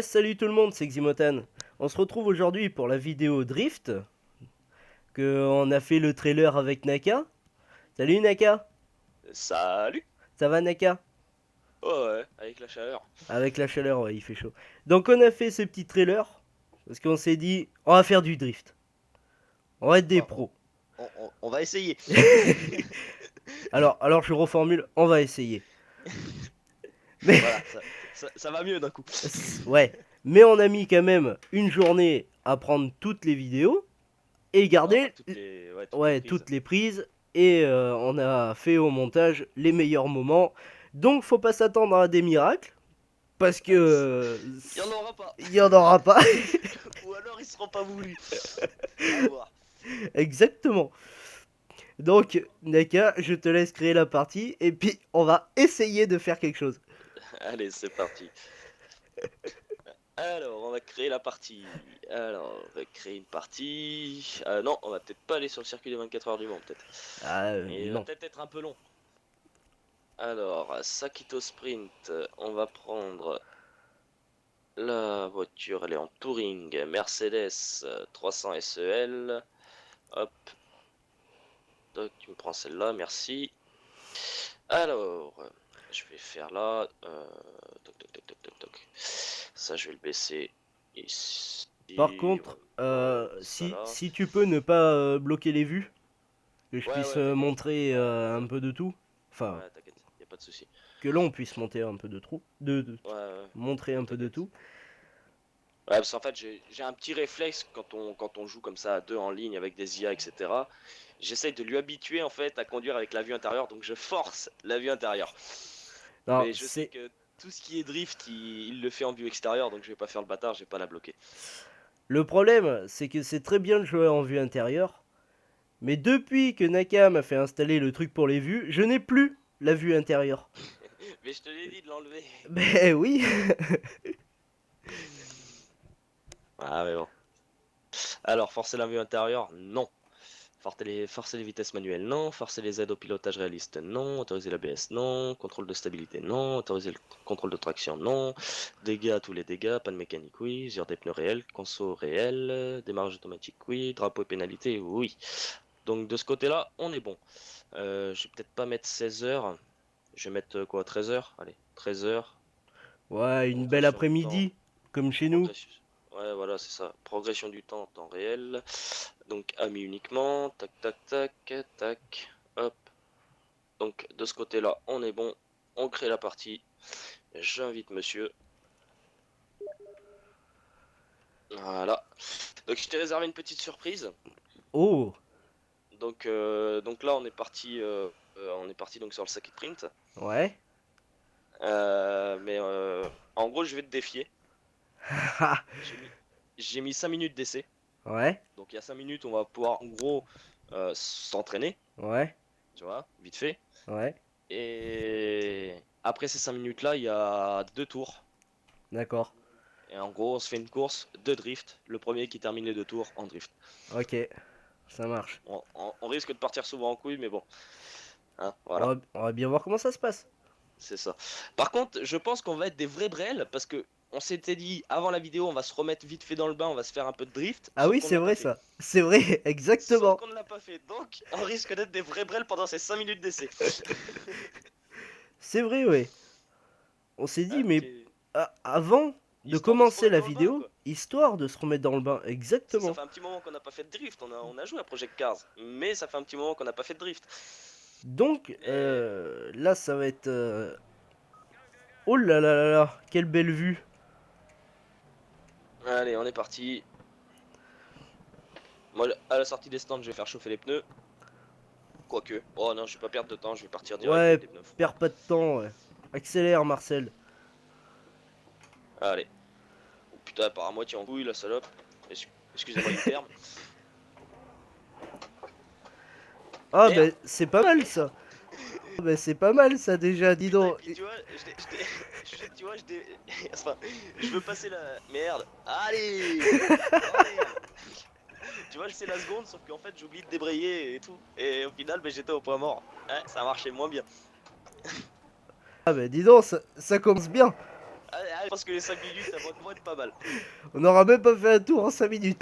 Salut tout le monde, c'est Ximotan. On se retrouve aujourd'hui pour la vidéo Drift, que on a fait le trailer avec Naka. Salut Naka, Salut! ça va Naka? Oh ouais, avec la chaleur. Avec la chaleur, ouais, il fait chaud. Donc on a fait ce petit trailer, parce qu'on s'est dit, on va faire du drift. On va être des Enfin, pros. on va essayer. Alors je reformule, on va essayer. Mais, Voilà, ça va mieux d'un coup. ouais, mais on a mis quand même une journée à prendre toutes les vidéos, et Enfin, garder, toutes les ouais, prises. toutes les prises, et on a fait au montage les meilleurs moments. Donc faut pas s'attendre à des miracles, parce que Il y en aura pas. il y en aura pas. Ou alors ils seront pas voulus. À voir. Exactement. Donc Naka, je te laisse créer la partie, et puis on va essayer de faire quelque chose. Allez, c'est parti. Alors, on va créer la partie. Alors, on va créer une partie. Non, on va peut-être pas aller sur le circuit des 24 heures du Mans, peut-être. Ah Et il va non. peut-être être un peu long. Alors, Sakito Sprint, on va prendre la voiture, elle est en touring, Mercedes 300 SEL. Hop, donc tu me prends celle-là, merci. Alors, je vais faire là. Toc, toc, toc, toc, toc, toc. Ça, je vais le baisser ici. Par contre, Ça si, là. si tu peux ne pas bloquer les vues, que je Ouais, puisse ouais, t'inquiète. montrer Ouais, un peu de tout, enfin, ouais, t'inquiète, y a pas de souci. que l'on puisse monter un peu de trou, Ouais, ouais, montrer un peu de t'inquiète. tout. Ouais, parce qu'en fait, j'ai un petit réflexe quand on joue comme ça à deux en ligne avec des IA, etc. J'essaye de lui habituer en fait à conduire avec la vue intérieure, donc je force la vue intérieure. Alors, Mais je sais que tout ce qui est drift, il le fait en vue extérieure, donc je vais pas faire le bâtard, je vais pas la bloquer. le problème, c'est que c'est très bien de jouer en vue intérieure, mais depuis que Naka m'a fait installer le truc pour les vues, je n'ai plus la vue intérieure. Mais je te l'ai dit de l'enlever. Ben oui. Ah mais bon. Alors, forcer la vue intérieure, non. Forcer les vitesses manuelles, non. Forcer les aides au pilotage réaliste, non. Autoriser l'ABS, non. Contrôle de stabilité, non. Autoriser le contrôle de traction, non. Dégâts à tous les dégâts, pas de mécanique, oui. Usure des pneus réels, conso réel. Démarrage automatique, oui. Drapeau et pénalité, oui. Donc de ce côté-là, on est bon. Je vais peut-être pas mettre 16 heures. Je vais mettre quoi, 13 heures? Allez, 13 heures. Ouais, une belle Progression du temps. après-midi, comme chez nous. Progression. Ouais, voilà, c'est ça. Progression du temps en temps réel. Donc, ami uniquement. Tac, tac, tac, tac. Hop. Donc, de ce côté-là, on est bon. On crée la partie. J'invite monsieur. Voilà. Donc, je t'ai réservé une petite surprise. Oh, Donc là, on est parti donc sur le circuit print. ouais. Mais en gros, je vais te défier. J'ai mis, j'ai mis 5 minutes d'essai. Ouais, Donc, il y a 5 minutes, on va pouvoir en gros s'entraîner. ouais, Tu vois, vite fait. ouais. Et après ces 5 minutes-là, il y a deux tours. D'accord. Et en gros, on se fait une course de drift. Le premier qui termine les deux tours en drift. Ok, ça marche. On risque de partir souvent en couille, mais bon. Hein, voilà, On va bien voir comment ça se passe. c'est ça. Par contre, je pense qu'on va être des vrais brels parce que on s'était dit avant la vidéo, on va se remettre vite fait dans le bain, on va se faire un peu de drift. Ah Sauf oui, qu'on ne c'est l'a pas vrai fait. ça. C'est vrai, Sauf exactement. qu'on ne l'a pas fait. Donc, on risque d'être des vrais brels pendant ces 5 minutes d'essai. C'est vrai, ouais. On s'est dit, Hein, mais avant de histoire de se commencer remettre la dans le bain, vidéo, quoi. histoire de se remettre dans le bain, Ça exactement. fait un petit moment qu'on n'a pas fait de drift. On a joué à Project Cars, mais ça fait un petit moment qu'on n'a pas fait de drift. Donc, Et là, ça va être... Oh là là là là, quelle belle vue. allez, on est parti. Moi, à la sortie des stands, je vais faire chauffer les pneus. Quoique. Oh non, je vais pas perdre de temps, je vais partir direct avec Ouais, des pneus froids. perds pas de temps, ouais. Accélère, Marcel. Allez. Oh putain, elle part à moitié en couille, la salope. Excusez-moi du terme. Ah, Merde, ben, c'est pas mal, merde. ça. Ah, ben, c'est pas mal, ça, déjà, dis Putain, et donc. puis tu vois, tu vois, enfin, je veux passer la... Merde. Allez. Bordel. Tu vois, je sais la seconde, sauf qu'en fait, j'oublie de débrayer et tout. Et au final, ben, j'étais au point mort. Ouais, ça a marché moins bien. Ah, ben, dis donc, ça commence bien. Ah, je pense que les 5 minutes, ça vont être pas mal. On n'aura même pas fait un tour en 5 minutes.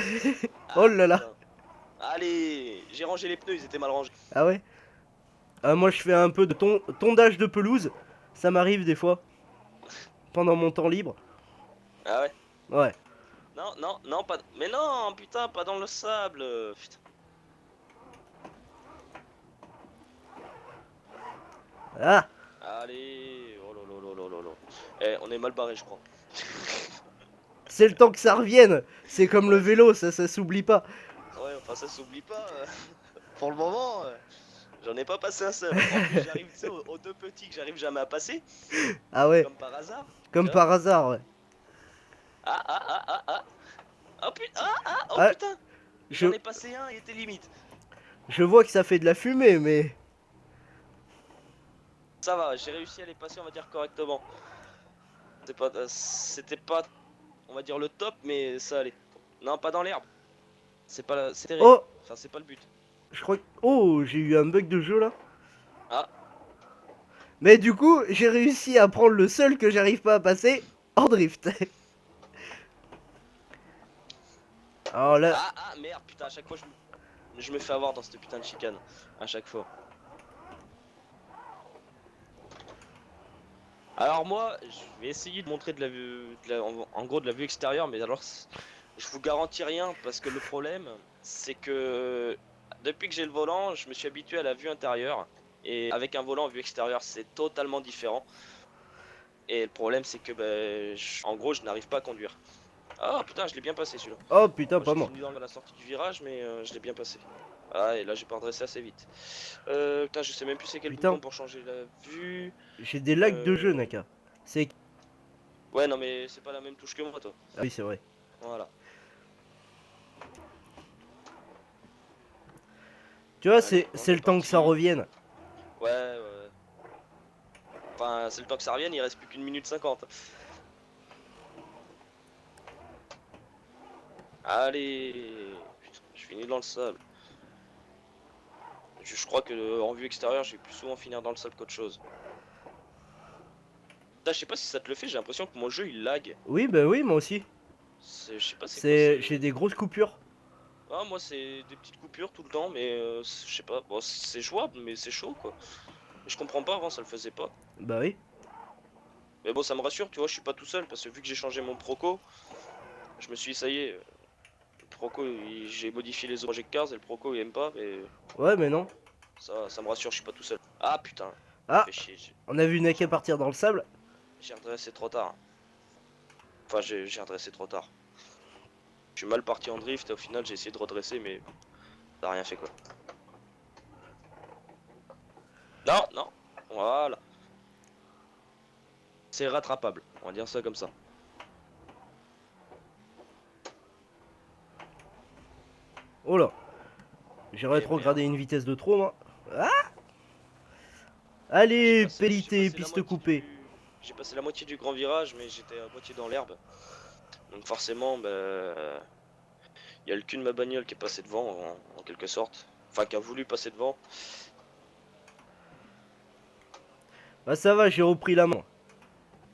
Oh là là. Putain. Allez, j'ai rangé les pneus, ils étaient mal rangés. Ah ouais. Moi je fais un peu de tondage de pelouse. Ça m'arrive des fois. Pendant mon temps libre. Ah ouais. Ouais. Non, non, non, pas. Mais non, putain, pas dans le sable. Putain. Ah. Allez, oh là là là là là là. Eh, on est mal barré, je crois. C'est le temps que ça revienne. C'est comme le Ouais, vélo, ça s'oublie pas. ouais, enfin ça s'oublie pas. Pour le moment, j'en ai pas passé un seul. En plus, j'arrive, tu sais, aux deux petits que j'arrive jamais à passer, Ah ouais. comme par hasard. Tu Comme vois. par hasard, ouais. Ah, ah, ah, ah, ah. Oh putain, oh Ah, putain. je, J'en ai passé un, il était limite. je vois que ça fait de la fumée, mais... Ça va, j'ai réussi à les passer, on va dire correctement. C'était pas, on va dire le top, mais ça allait. Non, pas dans l'herbe. C'est terrible. Oh. Enfin, c'est pas le but. Je crois que... Oh, j'ai eu un bug de jeu, là. Ah, Mais du coup, j'ai réussi à prendre le seul que j'arrive pas à passer en drift. Alors là... merde, putain, à chaque fois je me fais avoir dans cette putain de chicane. À chaque fois. Alors moi, je vais essayer de montrer de la vue, en gros de la vue extérieure, mais alors je vous garantis rien parce que le problème, c'est que depuis que j'ai le volant, je me suis habitué à la vue intérieure et avec un volant en vue extérieure, c'est totalement différent. Et le problème, c'est que en gros, je n'arrive pas à conduire. Ah putain, je l'ai bien passé celui-là. Oh putain, Moi, pas j'ai moi. fini dans la sortie du virage, mais je l'ai bien passé. Ah, et là, j'ai pas redressé assez vite. Putain, je sais même plus c'est quel Putain, bouton pour changer la vue. j'ai des lags de jeu, Euh, Naka. C'est... Ouais, non, mais c'est pas la même touche que moi, toi. Ah oui, c'est vrai. Voilà. Tu vois, Allez, on c'est est le temps que ça parti. revienne. Ouais, ouais. Enfin, c'est le temps que ça revienne, il reste plus qu'une minute 50. Allez. Putain, je finis dans le sable. Je crois que en vue extérieure, je vais plus souvent finir dans le sable qu'autre chose. Putain, je sais pas si ça te le fait, j'ai l'impression que mon jeu il lag. Oui, bah oui, moi aussi. Je sais pas c'est quoi, c'est. J'ai des grosses coupures. Ah, moi c'est des petites coupures tout le temps, mais je sais pas. Bon, c'est jouable, mais c'est chaud quoi. Je comprends pas, avant ça le faisait pas. Bah oui. Mais bon, ça me rassure, tu vois, je suis pas tout seul parce que vu que j'ai changé mon Proco, je me suis dit, ça y est, le Proco, j'ai modifié les Project Cars et le Proco il aime pas, mais Ouais, mais non. ça me rassure, je suis pas tout seul. Ah putain, Ah, fais chier, on a vu Naka partir dans le sable. j'ai redressé trop tard. Enfin, j'ai redressé trop tard. Je suis mal parti en drift et au final j'ai essayé de redresser, mais ça a rien fait quoi. Non, non, voilà. C'est rattrapable, on va dire ça comme ça. Oh là. J'ai Eh rétrogradé merde. une vitesse de trop, moi. Ah. Ah, Allez, pellité, la piste moitié coupée. j'ai passé la moitié du grand virage, mais j'étais à moitié dans l'herbe. Donc forcément, il y a le cul de ma bagnole qui est passé devant, en quelque sorte. Enfin, qui a voulu passer devant. Bah ça va, j'ai repris la main.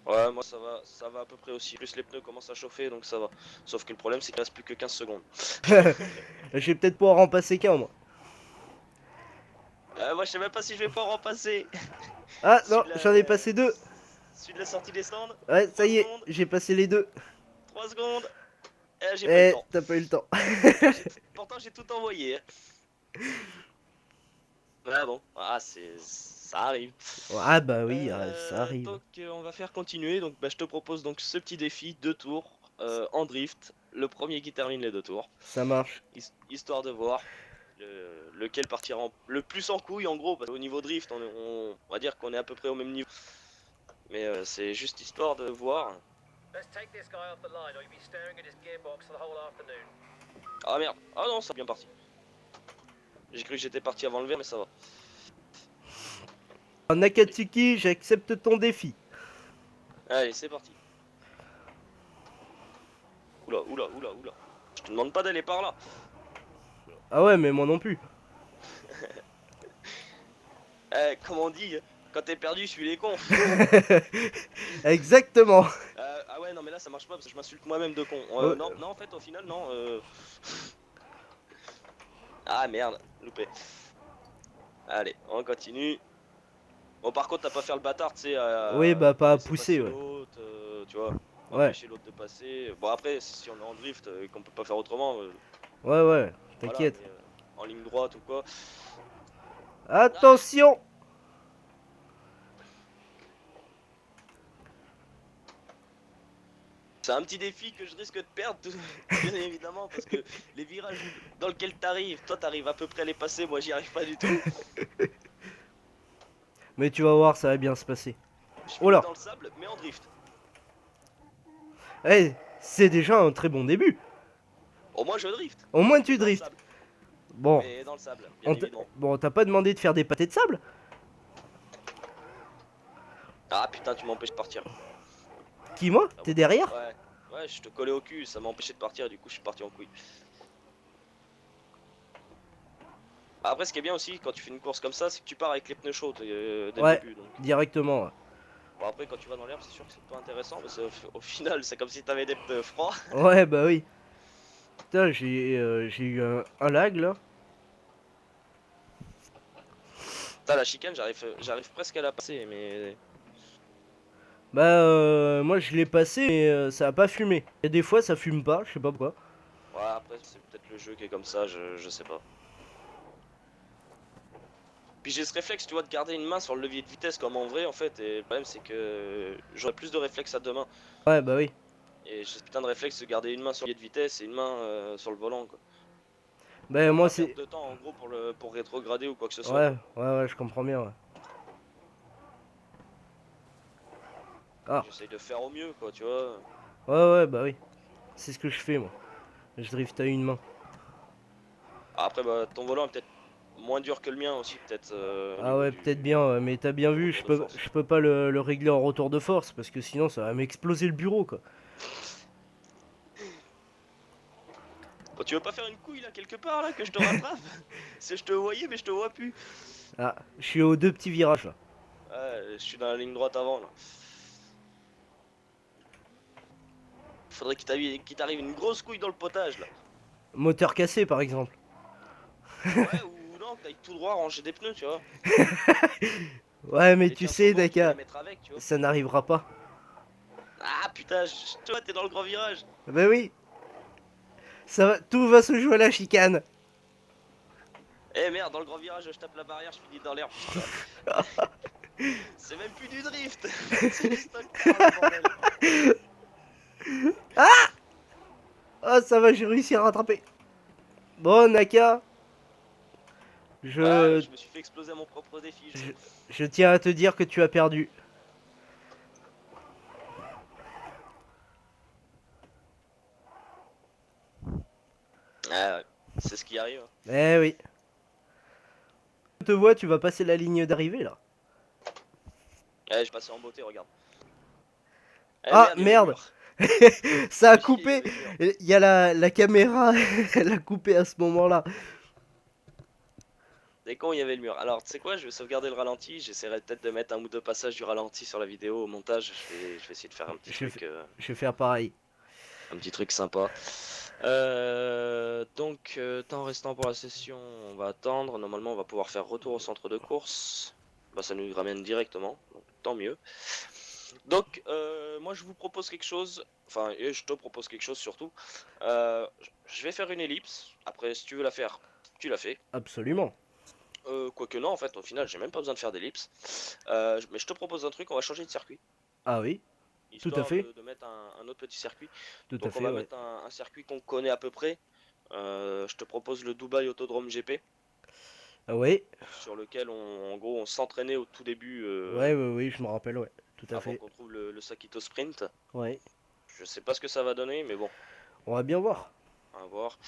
Ouais, moi ça va à peu près aussi. Plus les pneus commencent à chauffer, donc ça va. Sauf que le problème, c'est qu'il reste plus que 15 secondes. Je vais peut-être pouvoir en passer qu'un, moi. Moi, je sais même pas si je vais pas en passer. Ah Celui non, de la, j'en ai passé deux. celui de la sortie des cendres. Ouais, ça 3 y est, secondes, j'ai passé les deux. 3 secondes. J'ai pas eu le Eh, temps. t'as pas eu le temps. Pourtant, j'ai tout envoyé. Ah bon, ça arrive. Ah bah oui, ça arrive. Donc on va faire continuer. Donc je te propose donc ce petit défi, 2 tours en drift. Le premier qui termine les 2 tours, Ça marche. histoire de voir lequel partira le plus en couille en gros. Parce qu'au niveau drift, on va dire qu'on est à peu près au même niveau. Mais c'est juste histoire de voir. Ah merde, ah non, ça a bien parti. J'ai cru que j'étais parti avant le verre, mais ça va. Nakatsuki, j'accepte ton défi. Allez, c'est parti. Oula, oula, oula, oula. Je te demande pas d'aller par là. Ah ouais, mais moi non plus. Comme on dit, quand t'es perdu, suis les cons. Exactement. Ah ouais, ouais, non, mais là ça marche pas parce que je m'insulte moi-même de con. Ouais. Non, non, en fait, au final, non. Ah merde, loupé. Allez, on continue. Bon, par contre, t'as pas faire le bâtard, tu sais, Oui, à bah pas pas à laisser pousser, passer ouais. l'autre, tu vois, Ouais, empêcher l'autre de passer. Bon, après, si on est en drift et qu'on peut pas faire autrement, ouais, ouais, voilà, t'inquiète. mais en ligne droite ou quoi. Ah, Attention! c'est un petit défi que je risque de perdre, bien évidemment, parce que les virages dans lesquels t'arrives, toi t'arrives à peu près à les passer, moi j'y arrive pas du tout. Mais tu vas voir, ça va bien se passer. Je Oh finis là! dans le sable, mais en drift. Eh, c'est déjà un très bon début. Au moins je drift, Au moins tu dans le drifts. sable. Bon, Mais dans le sable, bien évidemment. bon, t'as pas demandé de faire des pâtés de sable? Ah putain, tu m'empêches de partir. Qui, moi? Ah T'es bon. derrière? Ouais, ouais, je te collais au cul, ça m'a empêché de partir, et du coup je suis parti en couille. Après, ce qui est bien aussi quand tu fais une course comme ça, c'est que tu pars avec les pneus chauds dès le Ouais, début. Donc, directement. Ouais, bon, après, quand tu vas dans l'herbe, c'est sûr que c'est pas intéressant, parce qu'au final, c'est comme si t'avais des pneus froids. ouais, bah oui. Putain, j'ai eu un lag là. Putain, la chicane, j'arrive presque à la passer, mais Bah, moi je l'ai passé, mais ça a pas fumé. Et des fois ça fume pas, je sais pas pourquoi. ouais, après, c'est peut-être le jeu qui est comme ça, je sais pas. Puis j'ai ce réflexe, tu vois, de garder une main sur le levier de vitesse comme en vrai, en fait, et le problème, c'est que j'aurais plus de réflexe à deux mains. Ouais, bah oui. Et j'ai ce putain de réflexe de garder une main sur le levier de vitesse et une main sur le volant, quoi. Bah, Pour moi pas perdre c'est. de temps, en gros, pour rétrograder ou quoi que ce soit, Ouais, quoi. ouais, je comprends bien. Ouais. Ah, J'essaye de faire au mieux, quoi, tu vois. ouais, bah oui. C'est ce que je fais moi. Je drift à une main. Après, bah, ton volant est peut-être moins dur que le mien aussi, peut-être au Ah niveau ouais, peut-être bien, mais t'as bien du vu, retour de force. je peux pas le régler en retour de force parce que sinon ça va m'exploser le bureau quoi. Bon, tu veux pas faire une couille là quelque part là que je te rattrape? C'est je te voyais mais je te vois plus. Ah, je suis aux deux petits virages là. Ouais, je suis dans la ligne droite avant là. Faudrait qu'il t'arrive une grosse couille dans le potage là. Moteur cassé par exemple. Ouais, ou non, que t'ailles tout droit ranger des pneus, tu vois. Ouais, mais Les tu tiens sont sais, morts, tu peux les Naka, mettre avec, tu vois. ça n'arrivera pas. Ah putain, toi t'es dans le grand virage. Bah oui, ça va, tout va se jouer à la chicane. Eh merde, dans le grand virage, je tape la barrière, je finis dans l'herbe, putain. C'est même plus du drift, c'est du stock car le bordel. Ah, ça va, j'ai réussi à rattraper. Bon, Naka, Ouais, je, je me suis fait exploser à mon propre défi, je sais. je, je tiens à te dire que tu as perdu. Ah ouais, c'est ce qui arrive, hein. Eh oui. Je te vois, tu vas passer la ligne d'arrivée là. Ouais, je passais en beauté, regarde. Eh Ah, merde, il y avait le merde, mur. ça a Fais chier, il y coupé. avait le mur. Il y a la caméra, elle a coupé à ce moment-là. Dès con, il y avait le mur. Alors, tu sais quoi, je vais sauvegarder le ralenti. J'essaierai peut-être de mettre un ou deux passages du ralenti sur la vidéo au montage. Je vais essayer de faire Je vais, je vais faire pareil. un petit truc sympa. Donc, temps restant pour la session, on va attendre. Normalement, on va pouvoir faire retour au centre de course. Bah, ça nous ramène directement, donc tant mieux. Donc, moi, je vous propose quelque chose. Enfin, et je te propose quelque chose surtout. Je vais faire une ellipse. Après, si tu veux la faire, tu la fais. Absolument. Quoique non, en fait, au final, j'ai même pas besoin de faire d'ellipse. Mais je te propose un truc, on va changer de circuit. Ah oui, tout à Histoire fait. de mettre un autre petit circuit. Tout à Donc on fait, va ouais. mettre un circuit qu'on connaît à peu près. Je te propose le Dubaï Autodrome GP, Ah ouais. sur lequel en gros, on s'entraînait au tout début Ouais, je me rappelle, ouais. Tout à avant fait. qu'on trouve le Sakito Sprint. Ouais. Je sais pas ce que ça va donner, mais bon, On va bien voir. on va voir.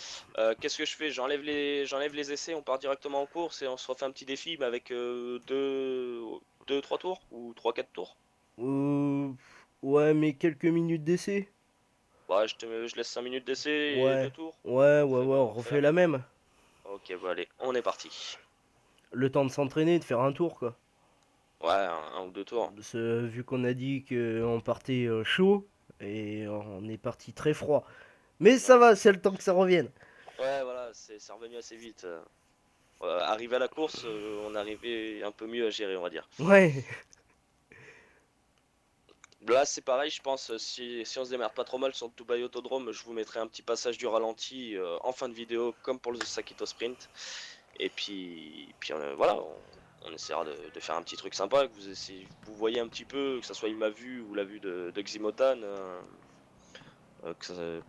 Qu'est-ce que je fais? J'enlève les essais, on part directement en course et on se refait un petit défi, mais avec deux, trois tours ou trois, quatre tours. Euh, ouais, mais quelques minutes d'essai. Ouais, je laisse 5 minutes d'essai et deux Ouais. tours. On On refait la refait la même. même. Ok, bon allez, on est parti. Le temps de s'entraîner, de faire un tour, quoi. Ouais, un ou deux tours. Vu qu'on a dit qu'on partait chaud, et on est parti très froid. Mais ça va, c'est le temps que ça revienne. Ouais, voilà, c'est revenu assez vite. Arrivé à la course, on arrivait un peu mieux à gérer, on va dire. Ouais, Là, c'est pareil, je pense, si on se démerde pas trop mal sur le Dubaï Autodrome, je vous mettrai un petit passage du ralenti en fin de vidéo, comme pour le Sakito Sprint. Et puis voilà, on essaiera de faire un petit truc sympa, que vous voyez un petit peu, que ça soit ma vue ou la vue de Ximotan,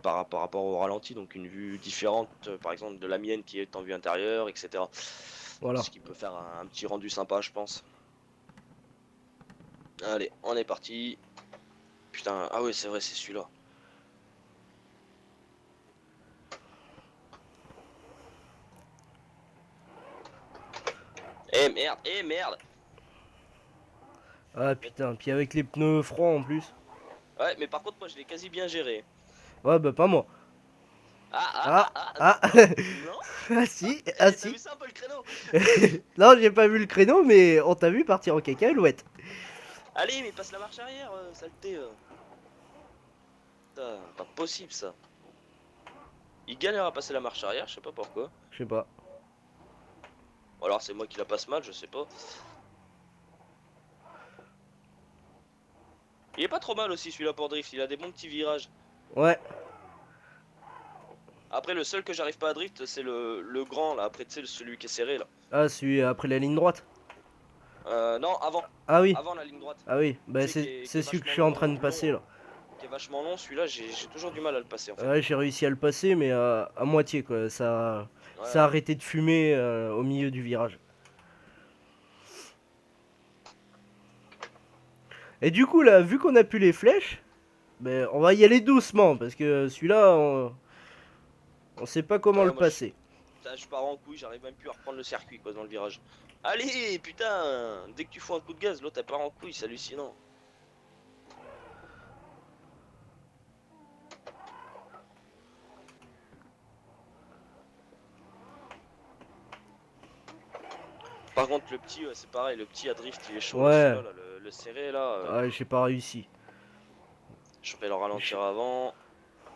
par rapport au ralenti, donc une vue différente, par exemple de la mienne qui est en vue intérieure, etc. voilà. Ce qui peut faire un petit rendu sympa, je pense. Allez, on est parti. Putain, ah ouais, c'est vrai, c'est celui-là. Eh merde, eh merde. Ah putain, puis avec les pneus froids en plus. Ouais, mais par contre, moi, je l'ai quasi bien géré. Ouais, bah pas moi. Ah, ah, Ah, ah, ah, ah, non, non. ah si, ah Eh, t'as vu si. ça un peu le créneau? Non, j'ai pas vu le créneau, mais on t'a vu partir en cacahuète. Allez, mais passe la marche arrière, saleté. Putain, pas possible ça. Il galère à passer la marche arrière, je sais pas pourquoi. Je sais pas. Ou alors c'est moi qui la passe mal, je sais pas. Il est pas trop mal aussi celui-là pour drift, il a des bons petits virages. Ouais. Après, le seul que j'arrive pas à drift, c'est le grand là. Après, tu sais, celui qui est serré là. Ah, celui après la ligne droite. Non, avant. Ah oui, Avant la ligne droite. ah oui. Tu Bah sais, qui c'est est celui que je vachement suis en train de long. passer là. Qui est vachement long, celui-là, j'ai toujours du mal à le passer en fait. Ouais, j'ai réussi à le passer, mais à moitié quoi. Ça a Ouais. arrêté de fumer au milieu du virage. Et du coup là, vu qu'on a plus les flèches, ben on va y aller doucement parce que celui-là, on sait pas comment le Ouais, moi passer. putain, je pars en couille, j'arrive même plus à reprendre le circuit quoi dans le virage. Allez, putain, dès que tu fous un coup de gaz, l'autre elle part en couille, c'est hallucinant. Par contre, le petit, c'est pareil, le petit à drift, il est chaud là, Ouais, celui-là, là, le serré là. ah, j'ai pas réussi. Je vais le Je- ralentir avant,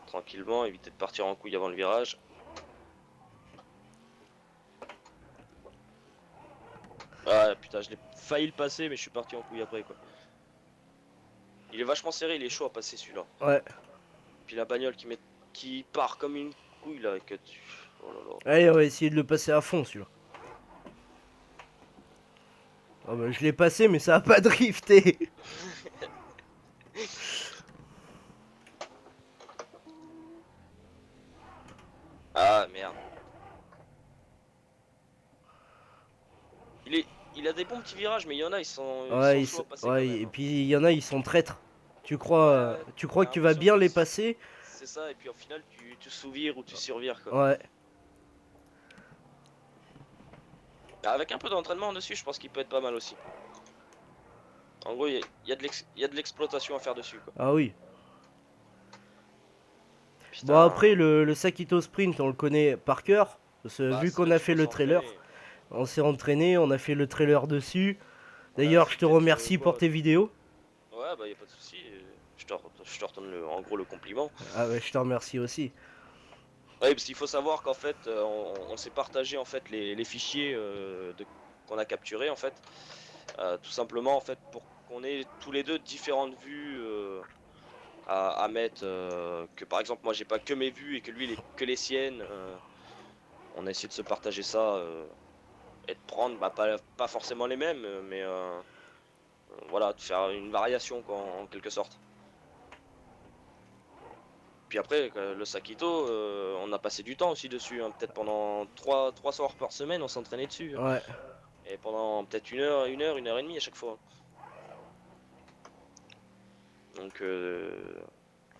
tranquillement, éviter de partir en couille avant le virage. Ah putain, je l'ai failli le passer, mais je suis parti en couille après quoi. Il est vachement serré, il est chaud à passer celui-là. Ouais. Puis la bagnole qui part comme une couille là, oh là là. Allez, on va essayer de le passer à fond celui-là. Ah bah, je l'ai passé, mais ça a pas drifté. Ah merde. Il a des bons petits virages, mais il y en a, ils sont Ouais, chauds à passer quand ouais, même, et hein. puis il y en a, ils sont traîtres. Ouais, ouais. Tu crois T'as que tu vas l'impression bien les passer? c'est ça, et puis au final, tu sous-vires ou tu survires quoi. Ouais. Avec un peu d'entraînement dessus, je pense qu'il peut être pas mal aussi. En gros, il y a de l'exploitation à faire dessus quoi. Ah oui. Bon, après, Putain. le Sakito Sprint, on le connaît par cœur. Parce que Bah, vu c'est qu'on là a qu'il fait faut le trailer, s'entraîner. on s'est entraîné, on a fait le trailer dessus. Ouais, D'ailleurs, je c'est te peut-être remercie pour quoi. tes vidéos. Ouais, bah, y a pas de souci. Je te retourne en gros le compliment. Ah ouais, je te remercie aussi. Ouais, parce qu'il faut savoir qu'en fait, on s'est partagé en fait les fichiers qu'on a capturés en fait, tout simplement en fait pour qu'on ait tous les deux différentes vues à mettre. Que par exemple, moi j'ai pas que mes vues et que lui il est que les siennes. On a essayé de se partager ça et de prendre, bah, pas forcément les mêmes, mais voilà, de faire une variation quoi, en quelque sorte. Puis après, le Sakito, on a passé du temps aussi dessus, hein. Peut-être pendant 3 soirs par semaine, on s'entraînait dessus, hein. Ouais. Et pendant peut-être une heure et demie à chaque fois. Donc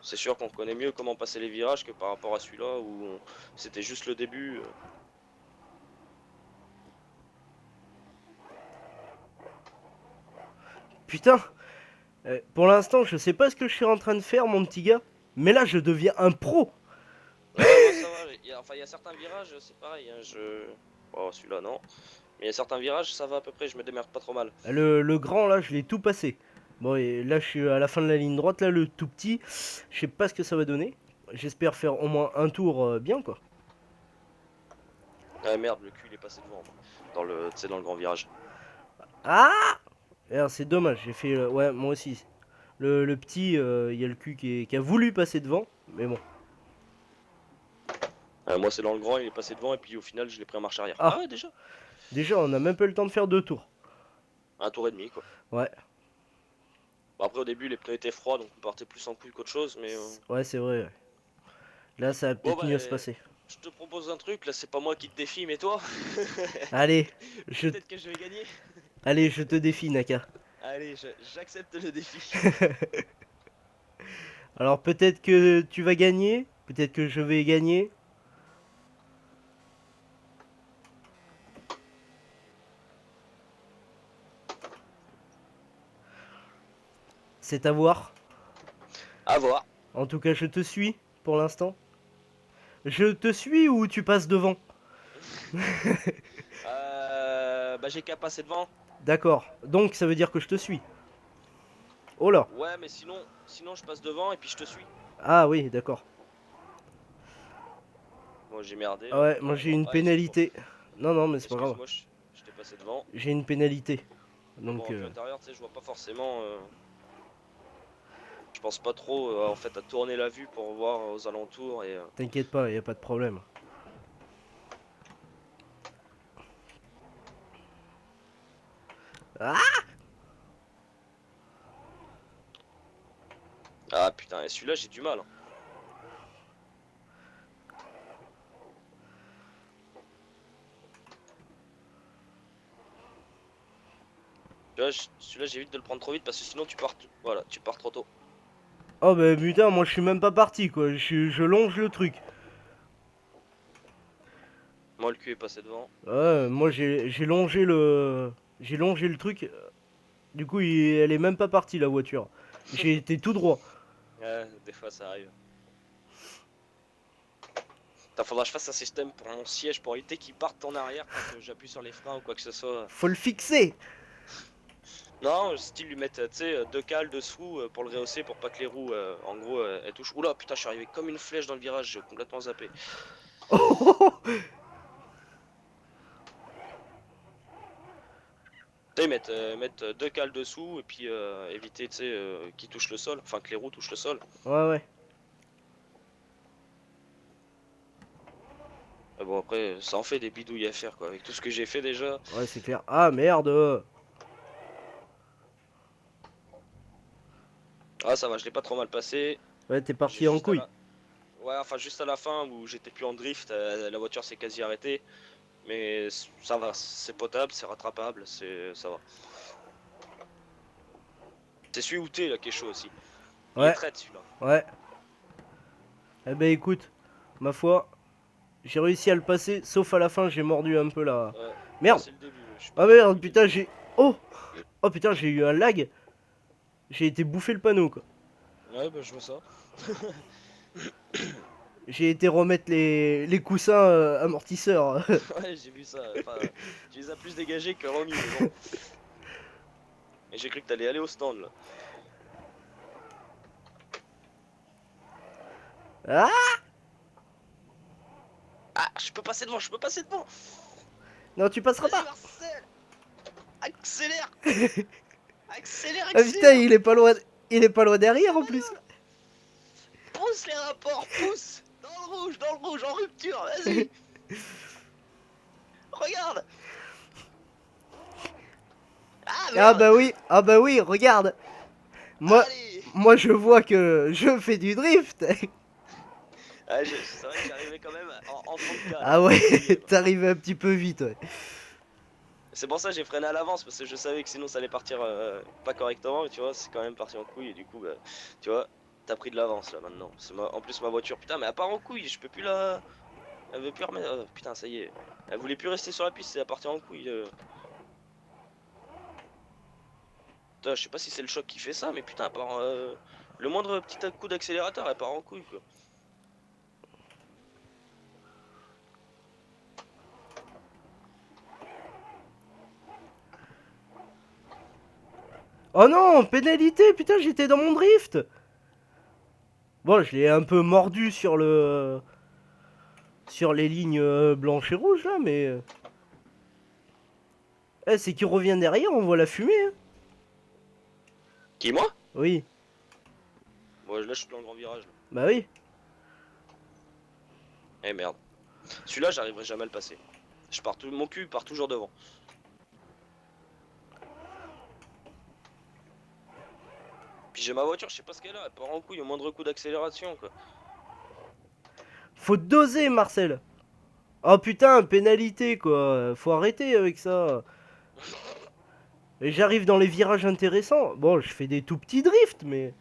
c'est sûr qu'on connaît mieux comment passer les virages que par rapport à celui-là où c'était juste le début. Putain, pour l'instant, je sais pas ce que je suis en train de faire, mon petit gars. Mais là, je deviens un pro. Ouais, moi ça va. Enfin, il y a certains virages, c'est pareil, hein. Oh, celui-là, non. Mais il y a certains virages, ça va à peu près, je me démerde pas trop mal. Le grand, là, je l'ai tout passé. Bon, et là, je suis à la fin de la ligne droite, là, le tout petit. Je sais pas ce que ça va donner. J'espère faire au moins un tour bien, quoi. Ah merde, le cul il est passé devant, moi. Dans le, tu sais, dans le grand virage. Ah! C'est dommage, j'ai fait... ouais, moi aussi. Le petit, il y a le cul qui a voulu passer devant, mais bon. Moi c'est dans le grand, il est passé devant et puis au final je l'ai pris en marche arrière. Ah Ah! ouais déjà? Déjà, on a même pas eu le temps de faire deux tours. Un tour et demi quoi. Ouais, Bon, après au début les pneus étaient froids donc on partait plus en couille qu'autre chose mais... ouais, c'est vrai. Ouais. Là, ça va Bon peut-être bah, mieux se passer. je te propose un truc, là c'est pas moi qui te défie mais toi. Allez, je, Peut-être que je vais gagner. allez, je te défie, Naka. Allez, j'accepte le défi. Alors peut-être que tu vas gagner, peut-être que je vais gagner. C'est à voir. À voir. En tout cas, je te suis pour l'instant. Je te suis ou tu passes devant? Bah j'ai qu'à passer devant. D'accord. Donc ça veut dire que je te suis. Oh là. Ouais mais sinon je passe devant et puis je te suis. Ah oui, d'accord. Moi j'ai merdé Ah là. ouais, moi j'ai une Ouais, excuse-moi. pénalité. Non, non, mais c'est pas grave. Excuse-moi, je t'ai passé devant. J'ai une pénalité. Mais bon, Donc, en vue intérieure, tu sais, je vois pas forcément. Je pense pas trop en fait à tourner la vue pour voir aux alentours et. t'inquiète pas, y a pas de problème. Ah! Ah putain, et celui-là j'ai du mal, hein. Tu vois, celui-là j'évite de le prendre trop vite parce que sinon tu pars. Voilà, tu pars trop tôt. Oh bah putain, moi je suis même pas parti quoi. Je longe le truc. Moi le cul est passé devant. Ouais, moi j'ai longé le truc. Du coup, elle est même pas partie la voiture. J'ai été tout droit. Ouais, des fois ça arrive. Putain, faudra que je fasse un système pour mon siège pour éviter qu'il parte en arrière quand j'appuie sur les freins ou quoi que ce soit. Faut le fixer. Non, style lui mettre, tu sais, deux cales dessous pour le rehausser pour pas que les roues, en gros, elles touchent. Oula, putain, je suis arrivé comme une flèche dans le virage, j'ai complètement zappé. Tu sais, mettre deux cales dessous et puis éviter, tu sais, qu'ils touchent le sol, enfin que les roues touchent le sol. Ouais, ouais. Mais bon, après, ça en fait des bidouilles à faire, quoi, avec tout ce que j'ai fait déjà. Ouais, c'est clair. Ah merde. Ah, ça va, je l'ai pas trop mal passé. Ouais, t'es J'ai parti en juste à couille. la... Ouais, enfin, juste à la fin où j'étais plus en drift, la voiture s'est quasi arrêtée. Mais ça va, c'est potable, c'est rattrapable, ça va. C'est celui où t'es là qui est chaud aussi. Il est Ouais, traite celui-là. ouais. Eh ben écoute, ma foi, j'ai réussi à le passer, sauf à la fin, j'ai mordu un peu là. Moi Merde. c'est le début, je suis Ah parti en merde, couille dès le putain, début. j'ai... Oh! Oh putain, j'ai eu un lag. J'ai été bouffer le panneau, quoi. Ouais, bah je vois ça. J'ai été remettre les coussins amortisseurs. Ouais, j'ai vu ça. Enfin, tu les as plus dégagés que remis, mais bon. Et j'ai cru que t'allais aller au stand là. Ah! Ah, je peux passer devant, je peux passer devant. Non, tu passeras Vas-y pas. Marcel, accélère, accélère, Ah putain, accélère. il est pas loin Pousse derrière la en plus. bagnole, pousse les rapports, pousse. Dans le rouge, en rupture, vas-y. Regarde. Ah merde. Ah bah oui, regarde. Moi, Allez. moi je vois que je fais du drift. Ah, c'est vrai que j'arrivais quand même en 30K là, Ah ouais, en millième. t'arrives un petit peu vite, ouais. C'est pour ça que j'ai freiné à l'avance parce que je savais que sinon ça allait partir pas correctement. Et tu vois, c'est quand même parti en couille et du coup, bah, tu vois, t'as pris de l'avance là maintenant. En plus ma voiture, putain, mais elle part en couille, je peux plus la. Elle veut plus remettre. Putain, ça y est. Elle voulait plus rester sur la piste, c'est à partir en couille. Putain, je sais pas si c'est le choc qui fait ça, mais putain, elle part. Le moindre petit coup d'accélérateur, elle part en couille quoi. Oh non, pénalité, putain, j'étais dans mon drift. Bon, je l'ai un peu mordu sur le... sur les lignes blanches et rouges, là, mais... c'est qu'il revient derrière, on voit la fumée, hein. Qui, moi? Oui, Moi, là, je suis dans le grand virage. Là. bah oui. Eh merde. Celui-là, j'arriverai jamais à le passer. Mon cul part toujours devant. Puis j'ai ma voiture, je sais pas ce qu'elle a. Elle part en couille au moindre coup d'accélération, quoi. Faut doser, Marcel. Oh putain, pénalité, quoi. Faut arrêter avec ça. Et j'arrive dans les virages intéressants. Bon, je fais des tout petits drifts, mais...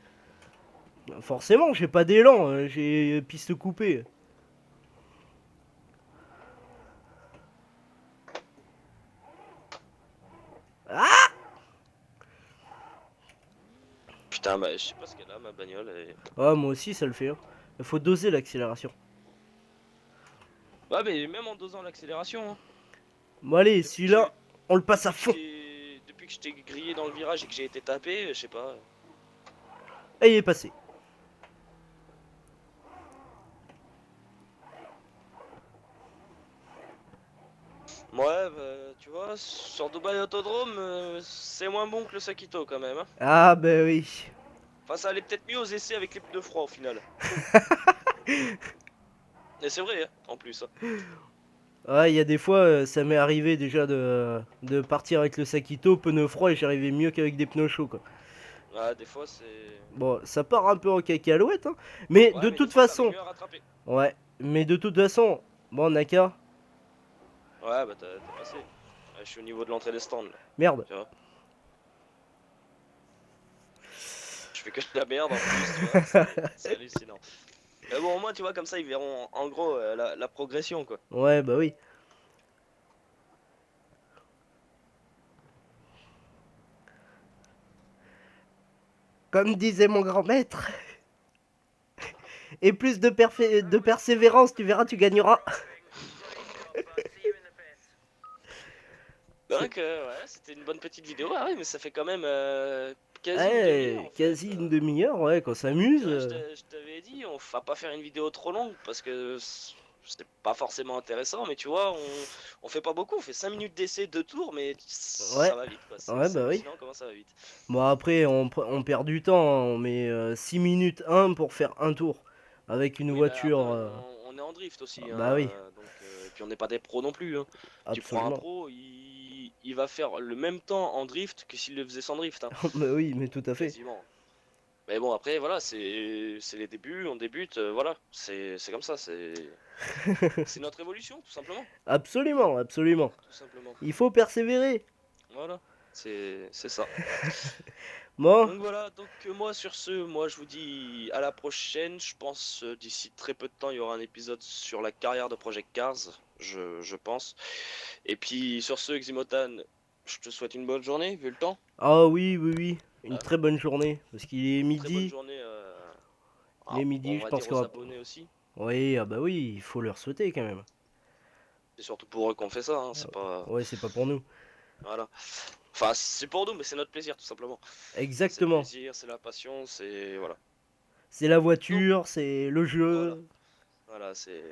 forcément, j'ai pas d'élan, hein, j'ai piste coupée. Ah! Putain, bah, je sais pas ce qu'elle a, ma bagnole. Ah, moi aussi, ça le fait. Hein. Faut doser l'accélération. Ouais, mais même en dosant l'accélération, hein. Bon, allez, Depuis que celui-là, on le passe à fond. depuis que je t'ai grillé dans le virage et que j'ai été tapé, je sais pas. Et il est passé. Ouais, bah, tu vois, sur Dubaï Autodrome, c'est moins bon que le Sakito quand même. Hein. Ah, bah oui. Enfin, ça allait peut-être mieux aux essais avec les pneus froids au final. Et c'est vrai, hein, en plus. Hein. Ouais, il y a des fois, ça m'est arrivé déjà de partir avec le Sakito, pneus froids, et j'arrivais mieux qu'avec des pneus chauds, quoi. Ouais, des fois c'est. Bon, ça part un peu en cacahuète, hein. Mais Ouais, de mais des toute fois t'arrives façon, mieux à rattraper. ouais, mais de toute façon, bon, Naka, Ouais, bah t'as passé. Ouais, je suis au niveau de l'entrée des stands là. merde. Tu vois. Je fais que de la merde en plus, tu vois. C'est hallucinant. Mais bon, au moins, tu vois, comme ça, ils verront en gros la progression, quoi. Ouais, bah oui. Comme disait mon grand maître, et plus de persévérance, tu verras, tu gagneras. Donc, ouais, c'était une bonne petite vidéo. Ah ouais, mais ça fait quand même quasi une demi-heure Ouais, en fait. quasi une demi-heure, ouais, qu'on Tu s'amuse. vois, je t'avais dit, on va pas faire une vidéo trop longue parce que c'était pas forcément intéressant, mais tu vois, on fait pas beaucoup, on fait 5 minutes d'essai, 2 tours, mais ça Ouais, va vite quoi. ouais, C'est bah oui. hallucinant comment ça va vite. Bon, après, on perd du temps, hein. On met 6 minutes 1 pour faire un tour. Avec une Oui, bah après, voiture. on est en drift aussi, Bah oui, hein, donc, et puis on n'est pas des pros non plus. Hein. Tu prends un absolument. pro, il va faire le même temps en drift que s'il le faisait sans drift, hein, Bah oui, mais tout à fait. quasiment. Mais bon, après, voilà, c'est les débuts, on débute, voilà, c'est comme ça, c'est notre évolution, tout simplement. Absolument, absolument. Tout simplement. Il faut persévérer. Voilà, c'est ça. Bon, Donc voilà, donc moi sur ce, moi je vous dis à la prochaine. Je pense d'ici très peu de temps, il y aura un épisode sur la carrière de Project Cars, je pense. Et puis sur ce, Ximotan, je te souhaite une bonne journée, vu le temps. ah oui, oui, oui. Une Hein. très bonne journée. Parce qu'il est Une très bonne midi. journée, Il est on midi, je va pense dire qu'on aux va... abonnés aussi. Oui, ah bah oui, il faut leur souhaiter quand même. C'est surtout pour eux qu'on fait ça, hein, c'est pas... Ouais, c'est pas pour nous. Voilà. Enfin, c'est pour nous, mais c'est notre plaisir, tout simplement. C'est le Exactement. plaisir, c'est la passion, c'est... Voilà. C'est la Donc, voiture, c'est le voilà. jeu. Voilà, c'est...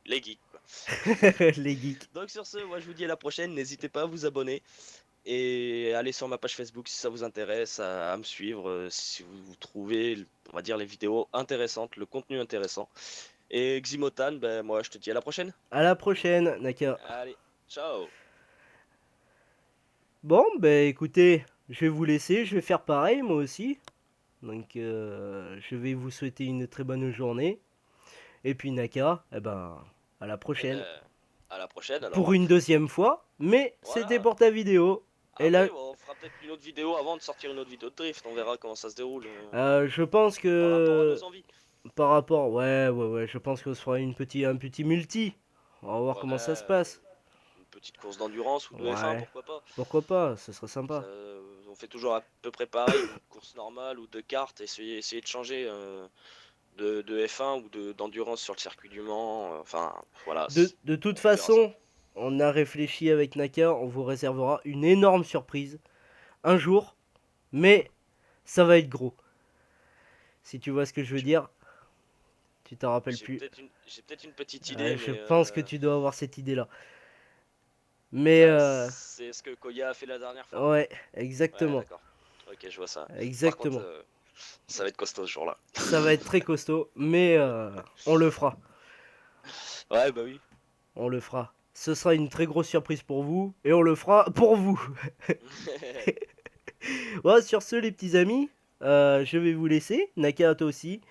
Les geeks, quoi. Les geeks. Donc sur ce, moi je vous dis à la prochaine, n'hésitez pas à vous abonner et aller sur ma page Facebook si ça vous intéresse, à me suivre si vous trouvez, on va dire, les vidéos intéressantes, le contenu intéressant. Et Ximotan, ben moi je te dis à la prochaine. À la prochaine, Naka. Allez, ciao. Bon, bah écoutez, je vais vous laisser, je vais faire pareil moi aussi. Donc je vais vous souhaiter une très bonne journée. Et puis Naka, eh ben, à la Et prochaine. ben à la prochaine alors. Pour Hein. une deuxième fois, mais c'était Voilà. pour ta vidéo. Et là, Après, bon, on fera peut-être une autre vidéo avant de sortir une autre vidéo de drift, on verra comment ça se déroule je pense par rapport à que nos envies. par rapport, ouais, je pense qu'on se fera un petit multi. On va voir comment ça se Ouais, passe. une petite course d'endurance ou de F1, Ouais, pourquoi pas. pourquoi pas, ce serait sympa. On fait toujours à peu près pareil, une course normale ou de kart, essayer de changer de F1 ou d'endurance sur le circuit du Mans. Enfin, voilà, De toute on verra ça. façon, on a réfléchi avec Naka, on vous réservera une énorme surprise. Un jour, Mais ça va être gros. Si tu vois ce que je veux dire. Tu t'en rappelles plus. J'ai peut-être une petite idée, Je mais pense que tu dois avoir cette idée-là. Mais c'est ce que Koya a fait la dernière fois. ouais, Ouais, exactement. d'accord. Ok, je vois ça. Par contre, Exactement. ça va être costaud ce jour-là. Ça va être très costaud, mais on le fera. Ouais, bah oui. On le fera. Ce sera une très grosse surprise pour vous, et on le fera pour vous. Ouais, sur ce, les petits amis, je vais vous laisser. Naka, à toi aussi.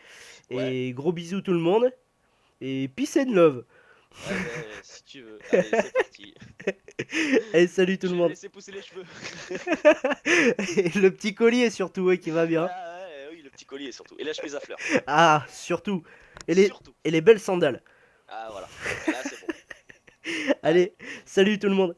Ouais, Et gros bisous tout le monde. Et peace and love. ouais, bah, si tu veux. Allez, c'est parti. Et salut tout le Je vais me monde. laisser pousser les cheveux. Et le petit collier surtout, ouais, qui va bien. Ah ouais, oui, le petit collier surtout. Et la chemise à fleurs. Ah, surtout. Et les, Surtout. et les belles sandales. Ah voilà. Là, c'est bon. Allez. Allez, salut tout le monde.